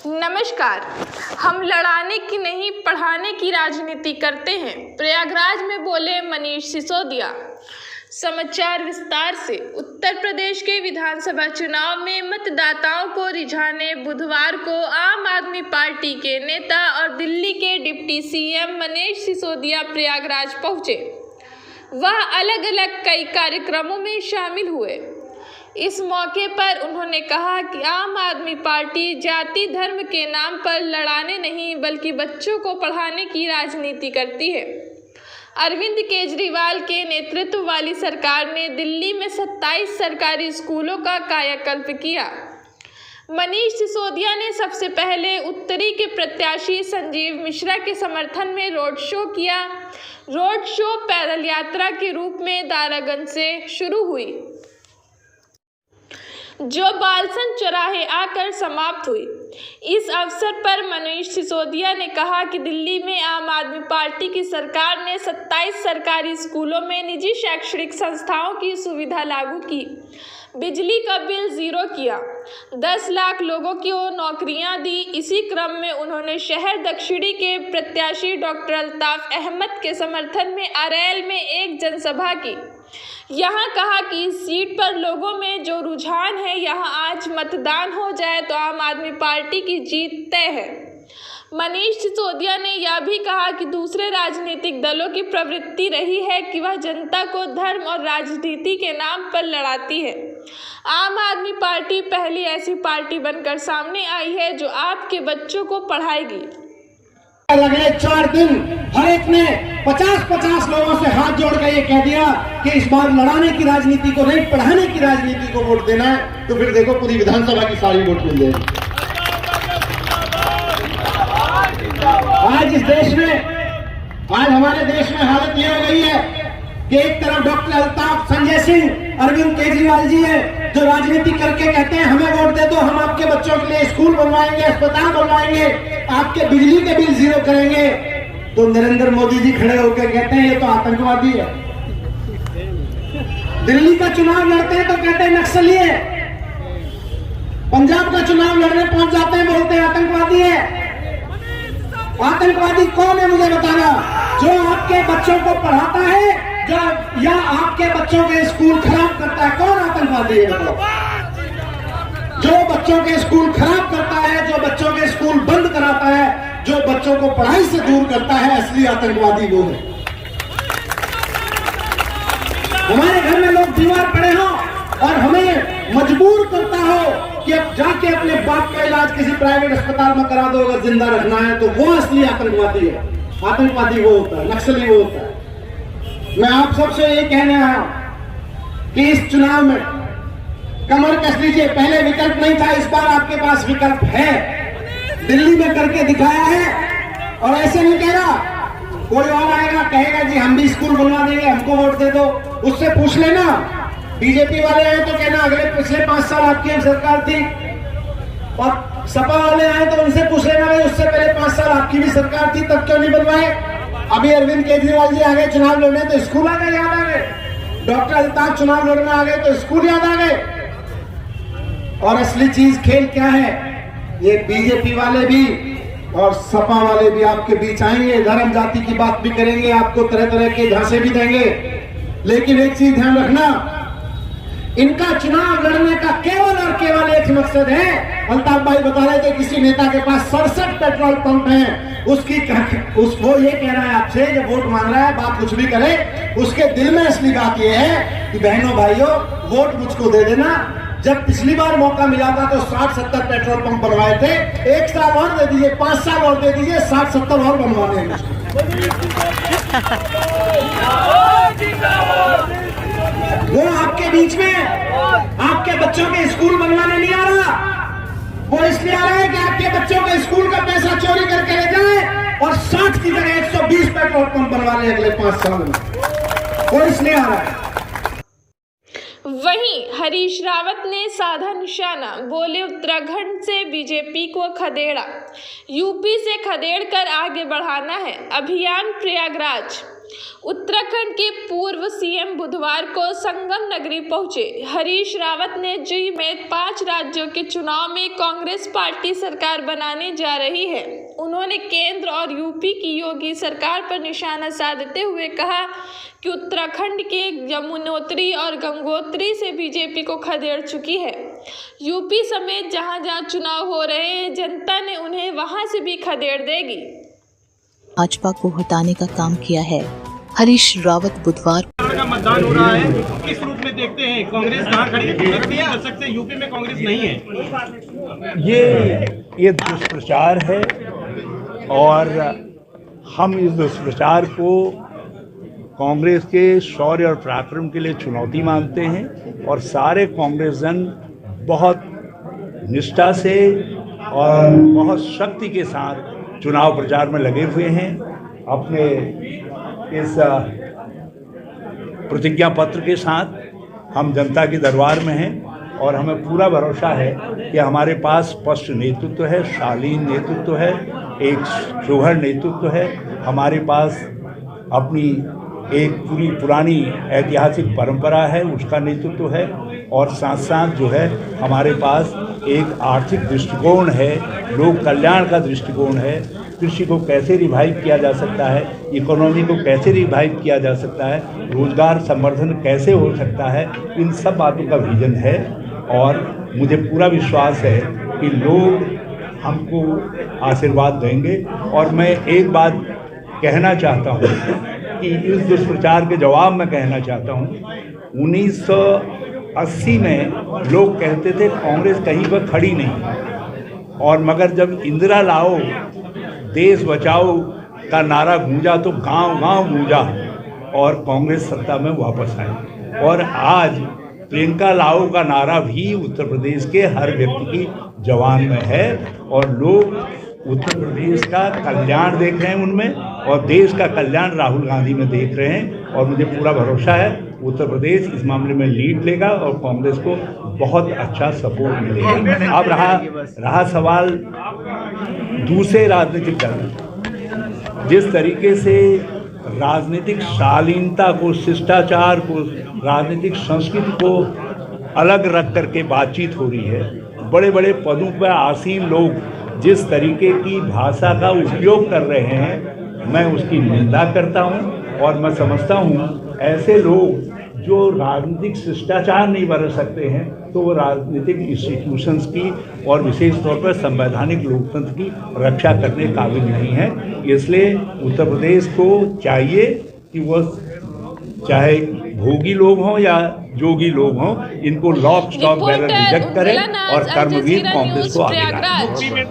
नमस्कार। हम लड़ाने की नहीं पढ़ाने की राजनीति करते हैं, प्रयागराज में बोले मनीष सिसोदिया। समाचार विस्तार से। उत्तर प्रदेश के विधानसभा चुनाव में मतदाताओं को रिझाने बुधवार को आम आदमी पार्टी के नेता और दिल्ली के डिप्टी सीएम मनीष सिसोदिया प्रयागराज पहुंचे। वह अलग अलग कई कार्यक्रमों में शामिल हुए। इस मौके पर उन्होंने कहा कि आम आदमी पार्टी जाति धर्म के नाम पर लड़ाने नहीं बल्कि बच्चों को पढ़ाने की राजनीति करती है। अरविंद केजरीवाल के नेतृत्व वाली सरकार ने दिल्ली में 27 सरकारी स्कूलों का कायाकल्प किया। मनीष सिसोदिया ने सबसे पहले उत्तरी के प्रत्याशी संजीव मिश्रा के समर्थन में रोड शो किया। रोड शो पैदल यात्रा के रूप में दारागंज से शुरू हुई, जो बालसन चौराहे आकर समाप्त हुई। इस अवसर पर मनीष सिसोदिया ने कहा कि दिल्ली में आम आदमी पार्टी की सरकार ने 27 सरकारी स्कूलों में निजी शैक्षणिक संस्थाओं की सुविधा लागू की, बिजली का बिल जीरो किया, 10 लाख लोगों को नौकरियां दी। इसी क्रम में उन्होंने शहर दक्षिणी के प्रत्याशी डॉक्टर अल्ताफ अहमद के समर्थन में अरैल में एक जनसभा की। यहाँ कहा कि इस सीट पर लोगों में जो रुझान है, यहाँ आज मतदान हो जाए तो आम आदमी पार्टी की जीत तय है। मनीष सिसोदिया ने यह भी कहा कि दूसरे राजनीतिक दलों की प्रवृत्ति रही है कि वह जनता को धर्म और राजनीति के नाम पर लड़ाती है। आम आदमी पार्टी पहली ऐसी पार्टी बनकर सामने आई है जो आपके बच्चों को पढ़ाएगी। लगे 4 दिन हर एक ने 50-50 लोगों से हाथ जोड़ कर ये कह दिया कि इस बार लड़ाने की राजनीति को नहीं पढ़ाने की राजनीति को वोट देना है, तो फिर देखो पूरी विधानसभा की सारी वोट मिल जाएगी। आज इस देश में, आज हमारे देश में हालत ये हो गई है कि एक तरफ डॉक्टर अल्ताफ, संजय सिंह, अरविंद केजरीवाल जी है जो राजनीति करके कहते हैं हमें वोट दे दो, हम आपके बच्चों के लिए स्कूल बनवाएंगे, अस्पताल बनवाएंगे, आपके बिजली के बिल जीरो करेंगे। तो नरेंद्र मोदी जी खड़े होकर कहते हैं ये तो आतंकवादी है। दिल्ली का चुनाव लड़ते हैं तो कहते हैं नक्सली है। पंजाब का चुनाव लड़ने पहुंच जाते हैं, बोलते हैं आतंकवादी है। आतंकवादी कौन है मुझे बताना? जो आपके बच्चों को पढ़ाता है या आपके बच्चों के स्कूल खराब करता है, कौन आतंकवादी है? जो बच्चों के स्कूल खराब करता है, जो बच्चों के स्कूल बंद कराता है, जो बच्चों को पढ़ाई से दूर करता है, असली आतंकवादी वो है। हमारे घर में लोग बीमार पड़े हो और हमें मजबूर करता हो कि अब जाके अपने बाप का इलाज किसी प्राइवेट अस्पताल में करा दो, अगर जिंदा रखना है, तो वो असली आतंकवादी है। आतंकवादी वो होता है, नक्सली वो होता है। मैं आप सबसे ये कहने आया कि इस चुनाव में कमर कस लीजिए। पहले विकल्प नहीं था, इस बार आपके पास विकल्प है। दिल्ली में करके दिखाया है और ऐसे नहीं कह रहा कोई और आएगा कहेगा जी हम भी स्कूल बनवा देंगे, हमको वोट दे दो। उससे पूछ लेना, बीजेपी वाले आए तो कहना अगले पिछले 5 साल आपकी सरकार थी, और सपा वाले आए तो उनसे पूछ लेना भाई उससे पहले 5 साल आपकी भी सरकार थी, तब क्यों नहीं बनवाए? अभी अरविंद केजरीवाल जी आ गए चुनाव लड़ने तो स्कूल आ गए, याद आ गए। डॉक्टर अल्ताफ चुनाव लड़ने आ गए तो स्कूल याद आ गए। और असली चीज खेल क्या है? ये बीजेपी वाले भी और सपा वाले भी आपके बीच आएंगे, धर्म जाति की बात भी करेंगे, आपको तरह तरह के झांसे भी देंगे। लेकिन एक चीज ध्यान रखना, इनका चुनाव लड़ने का केवल और केवल एक मकसद है। अल्ताफ भाई बता रहे थे किसी नेता के पास 67 पेट्रोल पंप हैं, वो ये कह रहा है आपसे जब वोट मांग रहा है, बात कुछ भी करे, उसके दिल में असली बात ये है कि बहनों भाइयों वोट मुझको दे देना। जब पिछली बार मौका मिला था तो 60-70 पेट्रोल पंप बनवाए थे, 1 साल और दे दीजिए, 5 साल और दे दीजिए, 60-70 और बनवाने हैं। वो आपके बीच में आपके बच्चों के स्कूल बनवाने नहीं आ रहा, वो इसलिए आ रहा है कि आपके बच्चों के स्कूल का पैसा चोरी करके ले जाए और 60 की जगह 120 पेट्रोल पंप बनवा ले अगले 5 साल में, वो इसलिए आ रहा है। वहीं हरीश रावत ने साधा निशाना, बोले उत्तराखंड से बीजेपी को खदेड़ा, यूपी से खदेड़ कर आगे बढ़ाना है। अभियान प्रयागराज। उत्तराखंड के पूर्व सीएम बुधवार को संगम नगरी पहुंचे। हरीश रावत ने जी में 5 राज्यों के चुनाव में कांग्रेस पार्टी सरकार बनाने जा रही है। उन्होंने केंद्र और यूपी की योगी सरकार पर निशाना साधते हुए कहा कि उत्तराखंड के यमुनोत्री और गंगोत्री से बीजेपी को खदेड़ चुकी है। यूपी समेत जहां जहां चुनाव हो रहे हैं, जनता ने उन्हें वहां से भी खदेड़ देगी। भाजपा को हटाने का काम किया है। हरीश रावत बुधवार का मतदान हो रहा है, किस रूप में देखते हैं? कांग्रेस कहाँ खड़ी है? दशक से यूपी में कांग्रेस नहीं है। ये दुष्प्रचार है और हम इस दुष्प्रचार को कांग्रेस के शौर्य और पराक्रम के लिए चुनौती मानते हैं और सारे कांग्रेसजन बहुत निष्ठा से और बहुत शक्ति के साथ चुनाव प्रचार में लगे हुए हैं। अपने इस प्रतिज्ञा पत्र के साथ हम जनता के दरबार में हैं और हमें पूरा भरोसा है कि हमारे पास स्पष्ट नेतृत्व है, शालीन नेतृत्व है, एक सुघड़ नेतृत्व है। हमारे पास अपनी एक पूरी पुरानी ऐतिहासिक परंपरा है, उसका नेतृत्व है और साथ साथ जो है हमारे पास एक आर्थिक दृष्टिकोण है, लोक कल्याण का दृष्टिकोण है। कृषि को कैसे रिवाइव किया जा सकता है, इकोनॉमी को कैसे रिवाइव किया जा सकता है, रोजगार संवर्धन कैसे हो सकता है, इन सब बातों का विजन है और मुझे पूरा विश्वास है कि लोग हमको आशीर्वाद देंगे। और मैं एक बात कहना चाहता हूँ कि इस दुष्प्रचार के जवाब में कहना चाहता हूँ, 1980 में लोग कहते थे कांग्रेस कहीं पर खड़ी नहीं, और मगर जब इंदिरा लाओ देश बचाओ का नारा गूंजा तो गांव-गांव गूंजा और कांग्रेस सत्ता में वापस आई। और आज प्रियंका लाओ का नारा भी उत्तर प्रदेश के हर व्यक्ति की जवान में है और लोग उत्तर प्रदेश का कल्याण देख रहे हैं उनमें और देश का कल्याण राहुल गांधी में देख रहे हैं। और मुझे पूरा भरोसा है उत्तर प्रदेश इस मामले में लीड लेगा और कांग्रेस को बहुत अच्छा सपोर्ट मिलेगा। अब रहा सवाल दूसरे राजनीतिक दल, जिस तरीके से राजनीतिक शालीनता को, शिष्टाचार को, राजनीतिक संस्कृति को अलग रख करके बातचीत हो रही है, बड़े बड़े पदों पर आसीन लोग जिस तरीके की भाषा का उपयोग कर रहे हैं, मैं उसकी निंदा करता हूं और मैं समझता हूं ऐसे लोग जो राजनीतिक शिष्टाचार नहीं बरत सकते हैं तो वो राजनीतिक इंस्टीट्यूशंस की और विशेष तौर पर संवैधानिक लोकतंत्र की रक्षा करने काबिल नहीं है। इसलिए उत्तर प्रदेश को चाहिए कि वो चाहे भोगी लोग हों या जोगी लोग हों, इनको लॉक स्टॉक बैरल रिजेक्ट करें और कर्मवीर कांग्रेस को आगे लाएं।